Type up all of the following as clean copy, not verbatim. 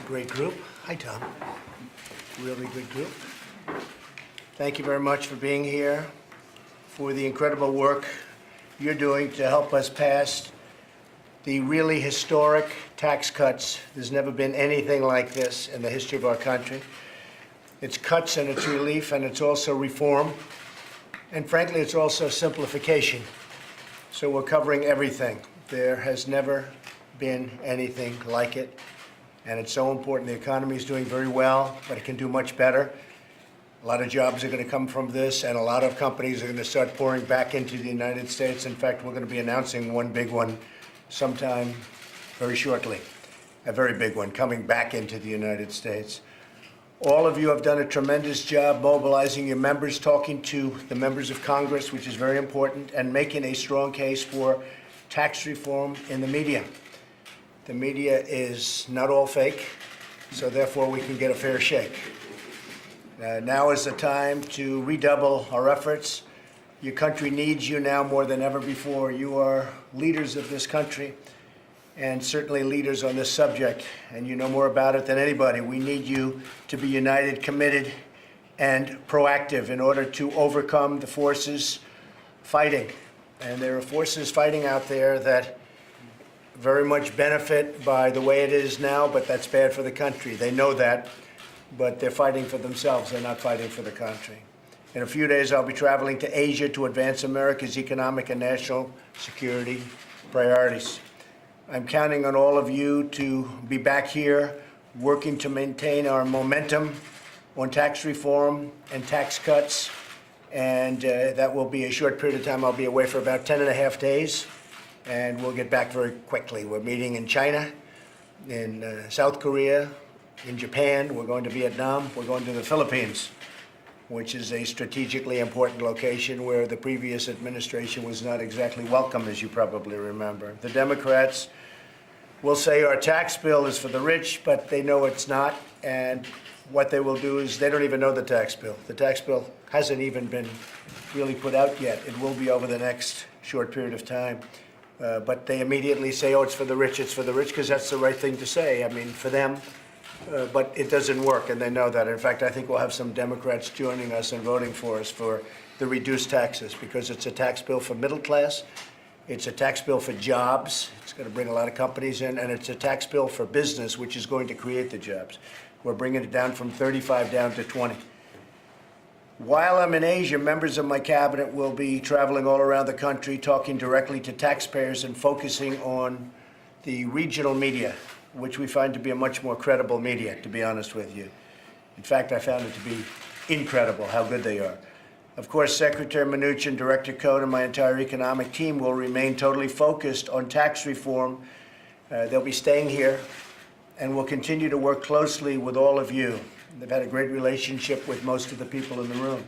Great group. Hi, Tom. Really good group. Thank you very much for being here, for the incredible work you're doing to help us pass the really historic tax cuts. There's never been anything like this in the history of our country. It's cuts and it's relief and it's also reform. And frankly, it's also simplification. So we're covering everything. There has never been anything like it. And it's so important. The economy is doing very well, but it can do much better. A lot of jobs are going to come from this, and a lot of companies are going to start pouring back into the United States. In fact, we're going to be announcing one big one sometime very shortly, a very big one coming back into the United States. All of you have done a tremendous job mobilizing your members, talking to the members of Congress, which is very important, and making a strong case for tax reform in the media. The media is not all fake, so therefore we can get a fair shake. Now is the time to redouble our efforts. Your country needs you now more than ever before. You are leaders of this country and certainly leaders on this subject, and you know more about it than anybody. We need you to be united, committed, and proactive in order to overcome the forces fighting. And there are forces fighting out there that very much benefit by the way it is now, but that's bad for the country. They know that, but they're fighting for themselves. They're not fighting for the country. In a few days, I'll be traveling to Asia to advance America's economic and national security priorities. I'm counting on all of you to be back here working to maintain our momentum on tax reform and tax cuts, and that will be a short period of time. I'll be away for about 10 and a half days. And we'll get back very quickly. We're meeting in China, in South Korea, in Japan. We're going to Vietnam. We're going to the Philippines, which is a strategically important location where the previous administration was not exactly welcome, as you probably remember. The Democrats will say our tax bill is for the rich, but they know it's not. And what they will do is they don't even know the tax bill. The tax bill hasn't even been really put out yet. It will be over the next short period of time. But they immediately say, oh, it's for the rich, because that's the right thing to say. I mean, for them, but it doesn't work, and they know that. In fact, I think we'll have some Democrats joining us and voting for us for the reduced taxes, because it's a tax bill for middle class, it's a tax bill for jobs, it's going to bring a lot of companies in, and it's a tax bill for business, which is going to create the jobs. We're bringing it down from 35 down to 20. While I'm in Asia, members of my cabinet will be traveling all around the country, talking directly to taxpayers and focusing on the regional media, which we find to be a much more credible media, to be honest with you. In fact, I found it to be incredible how good they are. Of course, Secretary Mnuchin, Director Cohen, and my entire economic team will remain totally focused on tax reform. They'll be staying here, and we'll continue to work closely with all of you. They've had a great relationship with most of the people in the room.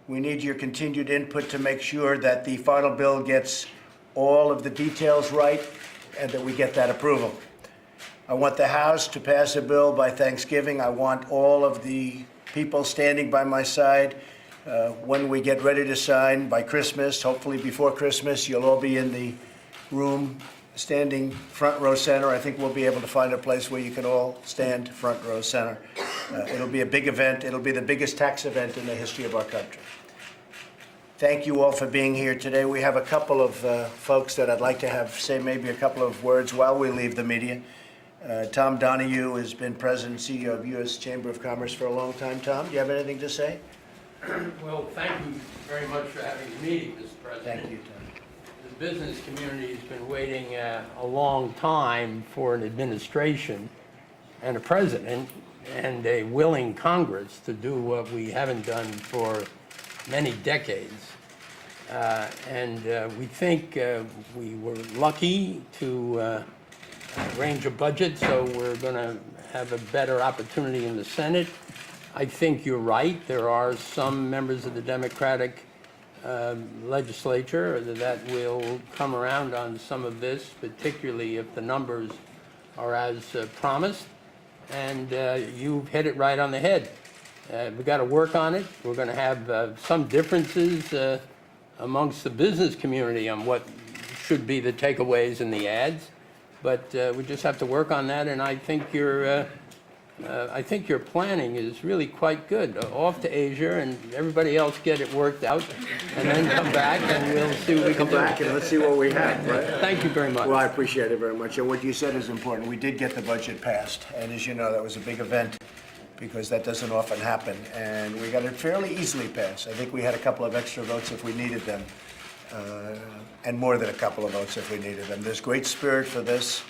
We need your continued input to make sure that the final bill gets all of the details right and that we get that approval. I want the House to pass a bill by Thanksgiving. I want all of the people standing by my side when we get ready to sign by Christmas. Hopefully before Christmas, you'll all be in the room standing front row center. I think we'll be able to find a place where you can all stand front row center. It'll be a big event. It'll be the biggest tax event in the history of our country. Thank you all for being here today. We have a couple of folks that I'd like to have say maybe a couple of words while we leave the media. Tom Donahue has been president and CEO of U.S. Chamber of Commerce for a long time. Tom, do you have anything to say? Well, thank you very much for having the meeting, Mr. President. Thank you, Tom. The business community has been waiting a long time for an administration and a president and a willing Congress to do what we haven't done for many decades. We think we were lucky to arrange a budget, so we're going to have a better opportunity in the Senate. I think you're right. There are some members of the Democratic legislature that will come around on some of this, particularly if the numbers are as promised. And you've hit it right on the head. We've got to work on it. We're going to have some differences amongst the business community on what should be the takeaways in the ads. but we just have to work on that, and I think your planning is really quite good. Off to Asia, and everybody else get it worked out, and then come back, and we'll see what we can Come do. back and let's see what we have, right? Thank you very much. Well, I appreciate it very much. And what you said is important. We did get the budget passed. And as you know, that was a big event because that doesn't often happen. And we got it fairly easily passed. I think we had a couple of extra votes if we needed them. And more than a couple of votes if we needed them. There's great spirit for this.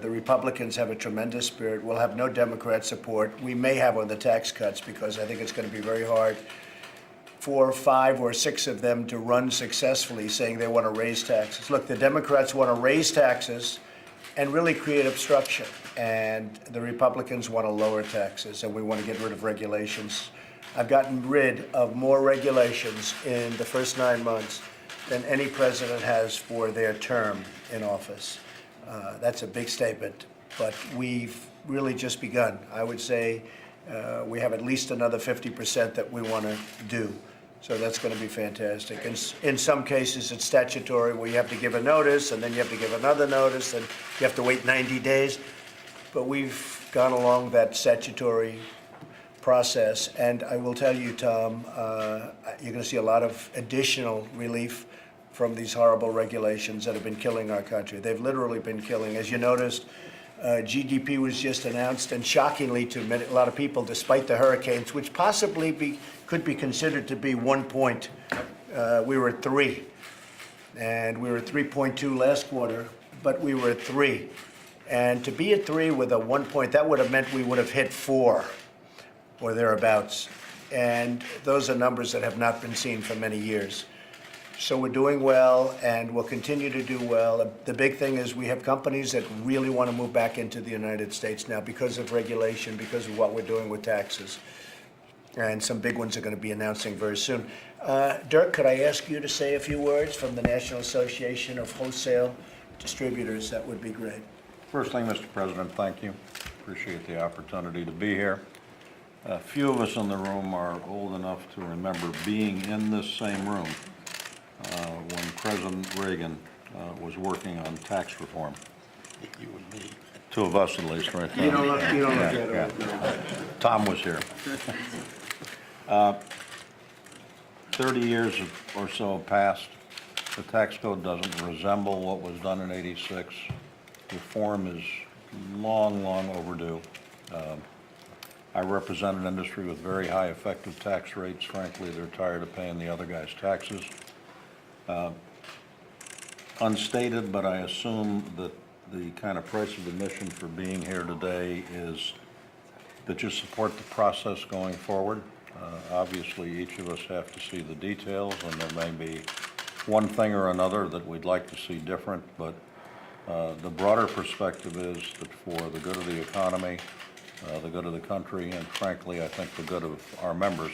The Republicans have a tremendous spirit. We'll have no Democrat support. We may have on the tax cuts because I think it's going to be very hard for 5 or 6 of them to run successfully saying they want to raise taxes. Look, the Democrats want to raise taxes and really create obstruction. And the Republicans want to lower taxes, and we want to get rid of regulations. I've gotten rid of more regulations in the first 9 months than any president has for their term in office. That's a big statement, but we've really just begun. I would say we have at least another 50% that we want to do. So that's going to be fantastic. In some cases, it's statutory where you have to give a notice, and then you have to give another notice, and you have to wait 90 days. But we've gone along that statutory process, and I will tell you, Tom, you're going to see a lot of additional relief from these horrible regulations that have been killing our country. They've literally been killing. As you noticed, GDP was just announced, and shockingly to a lot of people, despite the hurricanes, which possibly could be considered to be 1 point, we were at 3. And we were at 3.2 last quarter, but we were at 3. And to be at 3 with a 1 point, that would have meant we would have hit 4 or thereabouts. And those are numbers that have not been seen for many years. So we're doing well, and we'll continue to do well. The big thing is we have companies that really want to move back into the United States now because of regulation, because of what we're doing with taxes. And some big ones are going to be announcing very soon. Dirk, could I ask you to say a few words from the National Association of Wholesale Distributors? That would be great. First thing, Mr. President, thank you. Appreciate the opportunity to be here. A few of us in the room are old enough to remember being in this same room when President Reagan was working on tax reform. You and me. 2 of us at least, right? You don't look Yeah, that old. yeah. Tom was here. 30 years or so passed. The tax code doesn't resemble what was done in '86. Reform is long, long overdue. I represent an industry with very high effective tax rates. Frankly, they're tired of paying the other guy's taxes. Unstated, but I assume that the kind of price of admission for being here today is that you support the process going forward. Obviously, each of us have to see the details, and there may be one thing or another that we'd like to see different, but the broader perspective is that for the good of the economy, the good of the country, and frankly, I think the good of our members,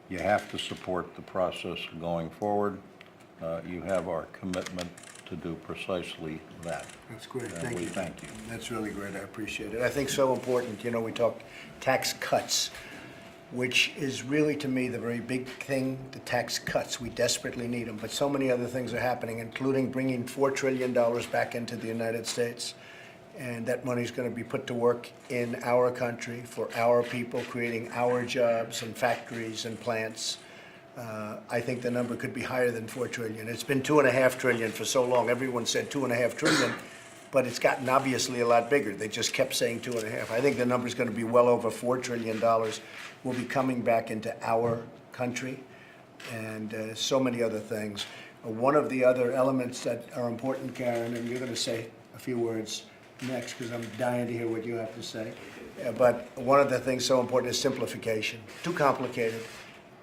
you have to support the process going forward. You have our commitment to do precisely that. That's great. And Thank we you. thank you. That's really great. I appreciate it. I think so important. You know, we talk tax cuts, which is really, to me, the very big thing, the tax cuts. We desperately need them, but so many other things are happening, including bringing $4 trillion back into the United States. And that money is going to be put to work in our country for our people, creating our jobs and factories and plants. I think the number could be higher than $4 trillion. It's been $2.5 trillion for so long. Everyone said $2.5 trillion, but it's gotten obviously a lot bigger. They just kept saying 2.5. I think the number is going to be well over $4 trillion. Will be coming back into our country, and so many other things. One of the other elements that are important, Karen, and you're going to say a few words next because I'm dying to hear what you have to say. But one of the things so important is simplification. Too complicated,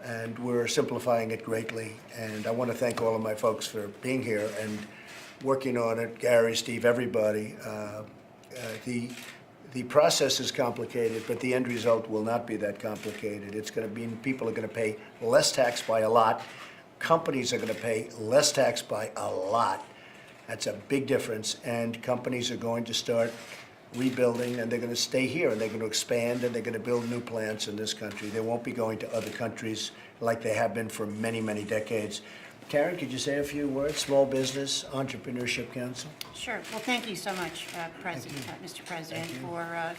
and we're simplifying it greatly. And I want to thank all of my folks for being here and working on it. Gary, Steve, everybody. The process is complicated, but the end result will not be that complicated. It's going to be people are going to pay less tax by a lot. Companies are going to pay less tax by a lot. That's a big difference, and companies are going to start rebuilding, and they're going to stay here, and they're going to expand, and they're going to build new plants in this country. They won't be going to other countries like they have been for many, many decades. Karen, could you say a few words? Small Business Entrepreneurship Council. Sure. Well, thank you so much, Mr. President, for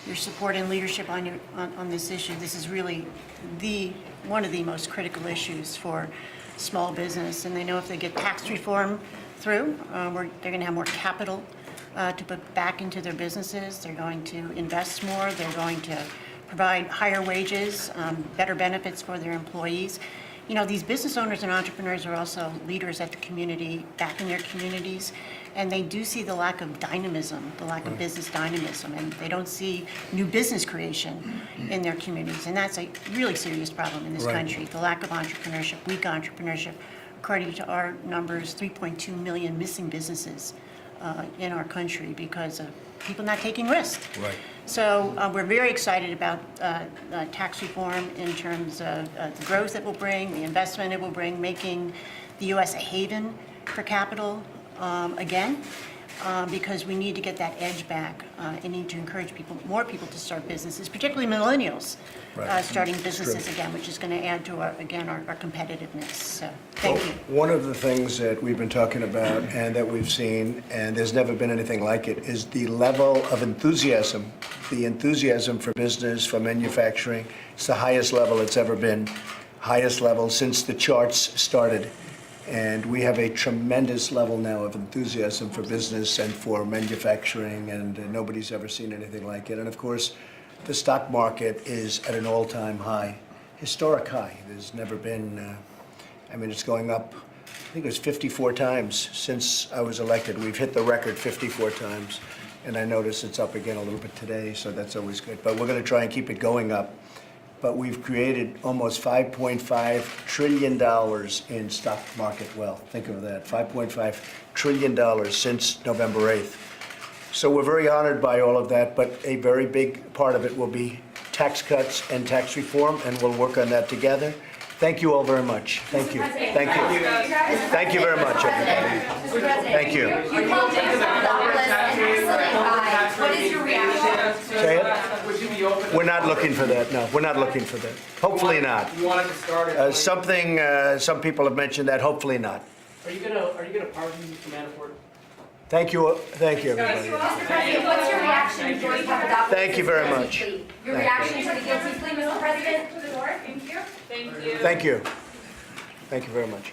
your support and leadership on this issue. This is really one of the most critical issues for small business. And they know if they get tax reform through, they're going to have more capital to put back into their businesses. They're going to invest more. They're going to provide higher wages, better benefits for their employees. You know, these business owners and entrepreneurs are also leaders at the community, back in their communities, and they do see the lack of dynamism, the lack of business dynamism, and they don't see new business creation in their communities. And that's a really serious problem in this country, the lack of entrepreneurship, weak entrepreneurship. According to our numbers, 3.2 million missing businesses in our country because of people not taking risks. Right. So we're very excited about tax reform in terms of the growth it will bring, the investment it will bring, making the U.S. a haven for capital again, because we need to get that edge back and need to encourage more people to start businesses, particularly millennials, starting businesses again, which is going to add to our competitiveness. So thank you. One of the things that we've been talking about and that we've seen, and there's never been anything like it, is the level of enthusiasm, the enthusiasm for business, for manufacturing. It's the highest level it's ever been, highest level since the charts started. And we have a tremendous level now of enthusiasm for business and for manufacturing, and nobody's ever seen anything like it. And of course, the stock market is at an all-time high, historic high. There's never been, I mean, it's going up, I think it was 54 times since I was elected. We've hit the record 54 times, and I notice it's up again a little bit today, so that's always good. But we're going to try and keep it going up. But we've created almost $5.5 trillion in stock market wealth. Think of that, $5.5 trillion since November 8th. So we're very honored by all of that, but a very big part of it will be tax cuts and tax reform, and we'll work on that together. Thank you all very much. Thank you. Thank you. Thank you very much, everybody. Thank you. You called James Manafort an excellent guy. What is your reaction? Say it? Would you be open to? We're not looking for that, no. We're not looking for that. Hopefully not. You wanted to start it. Some people have mentioned that, hopefully not. Are you gonna pardon Mr. Manafort? Thank you, everybody. Mr. President, what's your reaction to George Papadopoulos' Thank you very much. guilty plea? Your reaction to the guilty plea, Mr. President? To the door, thank you. Thank you. Thank you. Thank you very much.